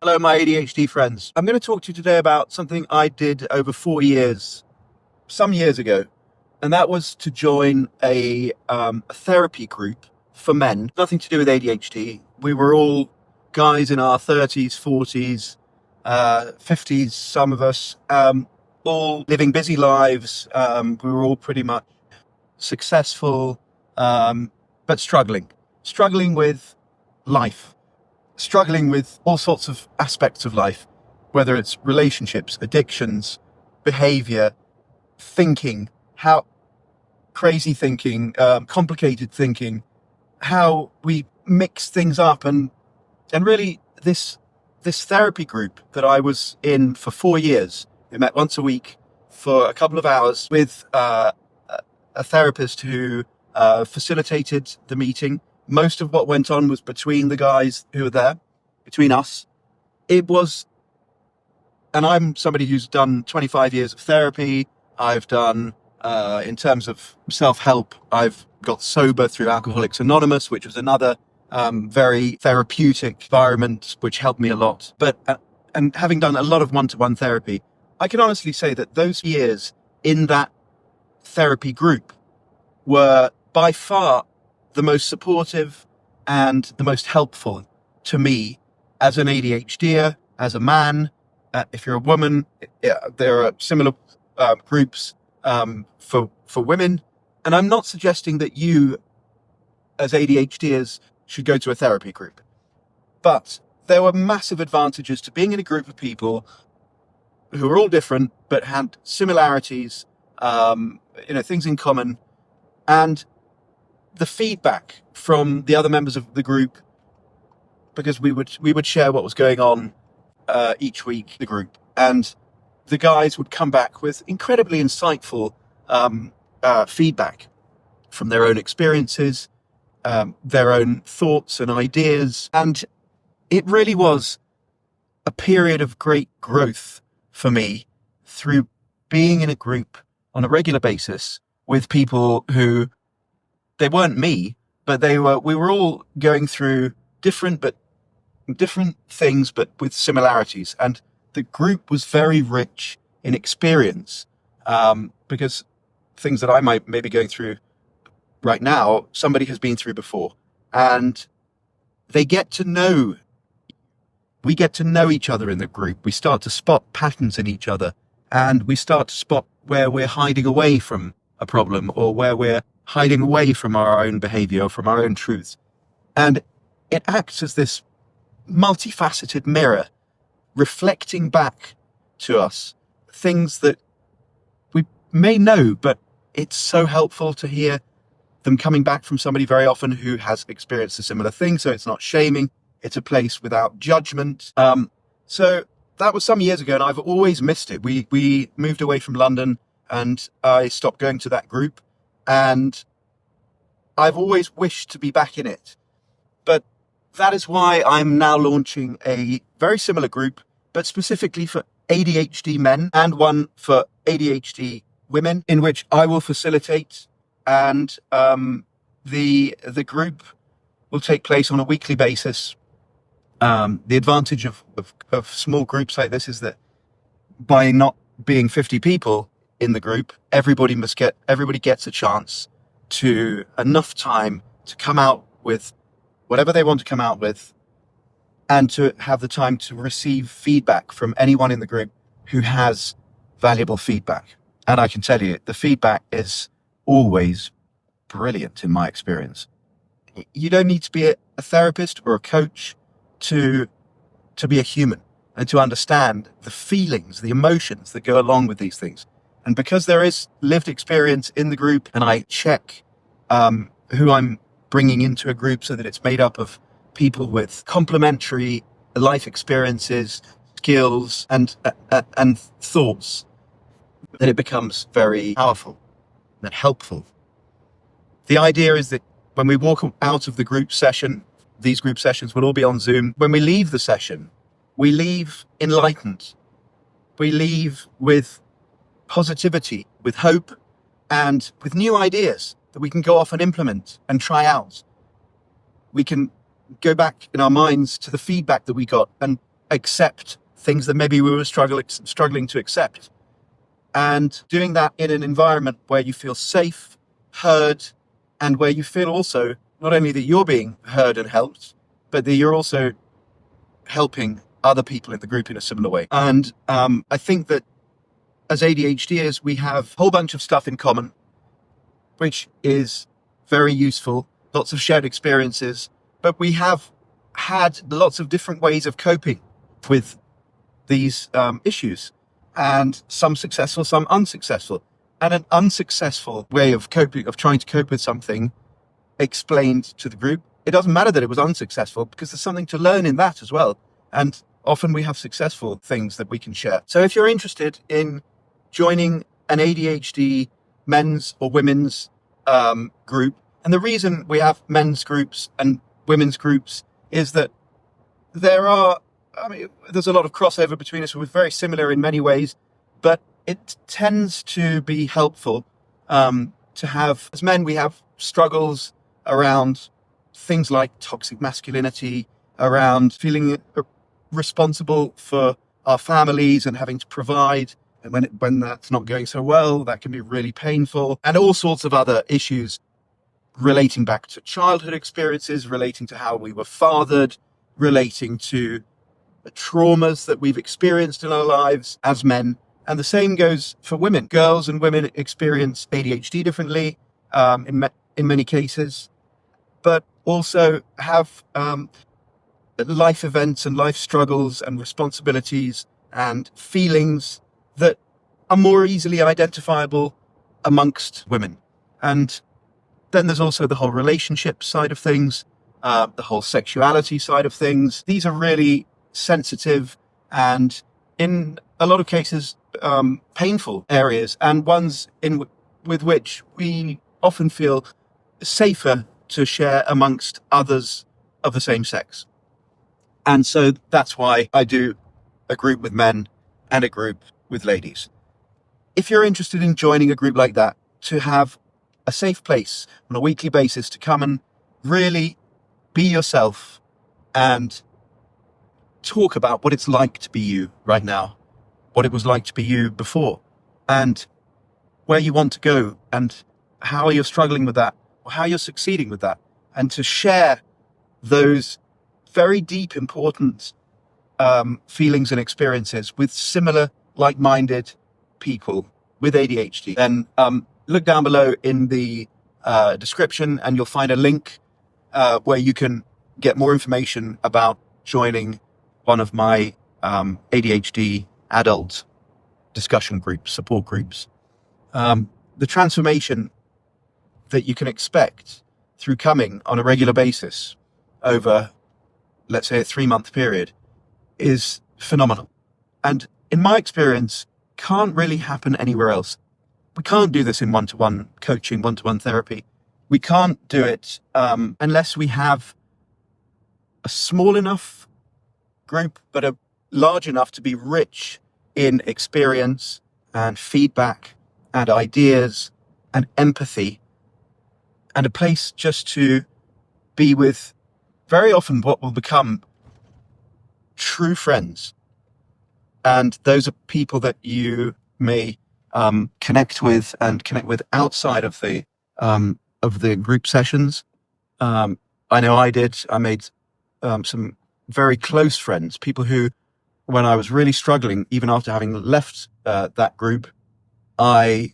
Hello, my ADHD friends. I'm going to talk to you today about something I did over 4 years, some years ago, and that was to join a therapy group for men. Nothing to do with ADHD. We were all guys in our 30s, 40s, 50s, some of us, all living busy lives. We were all pretty much successful, but struggling with life, struggling with all sorts of aspects of life, whether it's relationships, addictions, behavior, thinking, how crazy thinking, complicated thinking, how we mix things up, and really this therapy group that I was in for 4 years. We met once a week for a couple of hours with a therapist who facilitated the meeting. Most of what went on was between the guys who were there, between us. It was, and I'm somebody who's done 25 years of therapy. I've done, in terms of self-help, I've got sober through Alcoholics Anonymous, which was another very therapeutic environment, which helped me a lot. And having done a lot of one-to-one therapy, I can honestly say that those years in that therapy group were by far the most supportive and the most helpful to me as an ADHDer, as a man. If you're a woman, there are similar groups for women. And I'm not suggesting that you, as ADHDers, should go to a therapy group. But there were massive advantages to being in a group of people who were all different, but had similarities, things in common. And the feedback from the other members of the group, because we would share what was going on each week, the group, and the guys would come back with incredibly insightful feedback from their own experiences, their own thoughts and ideas. And it really was a period of great growth for me through being in a group on a regular basis with people who, they weren't me, but we were all going through different things, but with similarities. And the group was very rich in experience, because things that I might maybe going through right now, somebody has been through before, and we get to know each other in the group. We start to spot patterns in each other, and we start to spot where we're hiding away from a problem, or where we're hiding away from our own behavior, from our own truths. And it acts as this multifaceted mirror, reflecting back to us things that we may know, but it's so helpful to hear them coming back from somebody very often who has experienced a similar thing. So it's not shaming. It's a place without judgment. So that was some years ago, and I've always missed it. We moved away from London, and I stopped going to that group, and I've always wished to be back in it. But that is why I'm now launching a very similar group, but specifically for ADHD men, and one for ADHD women, in which I will facilitate. And the group will take place on a weekly basis. The advantage of small groups like this is that by not being 50 people in the group, everybody gets a chance to enough time to come out with whatever they want to come out with, and to have the time to receive feedback from anyone in the group who has valuable feedback. And I can tell you, the feedback is always brilliant in my experience. You don't need to be a therapist or a coach to be a human and to understand the feelings, the emotions that go along with these things. And because there is lived experience in the group, and I check who I'm bringing into a group so that it's made up of people with complementary life experiences, skills, and thoughts, then it becomes very powerful and helpful. The idea is that when we walk out of the group session, these group sessions will all be on Zoom. When we leave the session, we leave enlightened. We leave with positivity, with hope, and with new ideas that we can go off and implement and try out. We can go back in our minds to the feedback that we got and accept things that maybe we were struggling to accept. And doing that in an environment where you feel safe, heard, and where you feel also not only that you're being heard and helped, but that you're also helping other people in the group in a similar way. And I think that as ADHDers, we have a whole bunch of stuff in common, which is very useful, lots of shared experiences, but we have had lots of different ways of coping with these issues, and some successful, some unsuccessful. And an unsuccessful way of coping, of trying to cope with something, explained to the group, it doesn't matter that it was unsuccessful, because there's something to learn in that as well. And often we have successful things that we can share. So if you're interested in joining an ADHD men's or women's group, and the reason we have men's groups and women's groups is that there's a lot of crossover between us. We're very similar in many ways, but it tends to be helpful to have, as men, we have struggles around things like toxic masculinity, around feeling responsible for our families and having to provide. And when that's not going so well, that can be really painful. And all sorts of other issues relating back to childhood experiences, relating to how we were fathered, relating to the traumas that we've experienced in our lives as men. And the same goes for women. Girls and women experience ADHD differently in many cases, but also have life events and life struggles and responsibilities and feelings that are more easily identifiable amongst women. And then there's also the whole relationship side of things, the whole sexuality side of things. These are really sensitive and, in a lot of cases, painful areas, and ones with which we often feel safer to share amongst others of the same sex. And so that's why I do a group with men and a group with ladies. If you're interested in joining a group like that, to have a safe place on a weekly basis to come and really be yourself and talk about what it's like to be you right now, what it was like to be you before, and where you want to go, and how you're struggling with that, or how you're succeeding with that, and to share those very deep, important feelings and experiences with similar, like-minded people with ADHD, then look down below in the description and you'll find a link where you can get more information about joining one of my ADHD adult discussion groups, support groups. The transformation that you can expect through coming on a regular basis over, let's say, a 3-month period is phenomenal. And in my experience, can't really happen anywhere else. We can't do this in one-to-one coaching, one-to-one therapy. We can't do it unless we have a small enough group, but a large enough to be rich in experience and feedback and ideas and empathy, and a place just to be with very often what will become true friends. And those are people that you may connect with outside of the group sessions. I know I did. I made some very close friends, people who, when I was really struggling, even after having left that group, I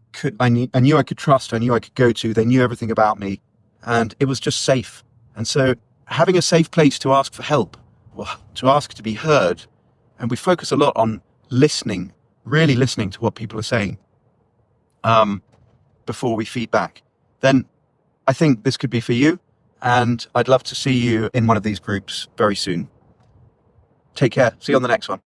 knew I could trust. I knew I could go to. They knew everything about me, and it was just safe. And so, having a safe place to ask for help, or to ask to be heard, and we focus a lot on listening, really listening to what people are saying before we feed back, then I think this could be for you, and I'd love to see you in one of these groups very soon. Take care. See you on the next one.